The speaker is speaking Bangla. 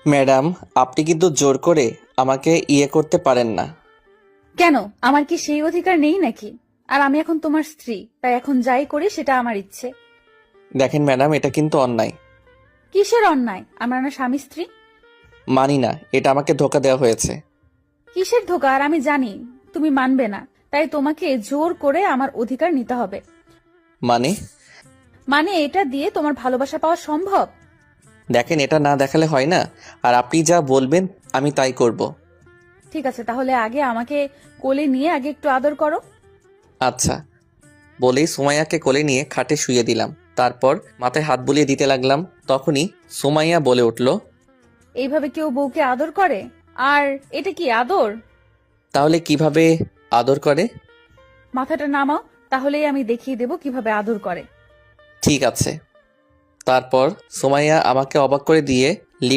ম্যাডাম, আপনি কিন্তু জোর করে আমাকে ইয়ে করতে পারেন না। কেন, আমার কি সেই অধিকার নেই নাকি? আর আমি এখন তোমার স্ত্রী, তাই এখন যাই করি সেটা আমার ইচ্ছে। দেখেন ম্যাডাম, এটা কিন্তু অন্যায়। কিসের অন্যায়? আমরা না স্বামী স্ত্রী? মানি না, এটা আমাকে ধোকা দেওয়া হয়েছে। কিসের ধোকা? আর আমি জানি তুমি মানবে না, তাই তোমাকে জোর করে আমার অধিকার নিতে হবে। মানে? মানে এটা দিয়ে তোমার ভালোবাসা পাওয়া সম্ভব? দেখেন, এটা না দেখালে হয় না। আর আপনি যা বলবেন আমি তাই করব। ঠিক আছে, তাহলে আগে আমাকে কোলে নিয়ে আগে একটু আদর করো। আচ্ছা। বলেই সুমাইয়াকে কোলে নিয়ে খাটে শুইয়ে দিলাম। তারপর মাথায় হাত বুলিয়ে দিতে লাগলাম। তখনই সুমাইয়া বলে উঠল, এইভাবে কেউ বউকে আদর করে? আর এটা কি আদর? তাহলে কিভাবে আদর করে? মাথাটা নামাও, তাহলেই আমি দেখিয়ে দেব কিভাবে আদর করে। ঠিক আছে। তারপর সুমাইয়া আমাকে অবাক করে দিয়ে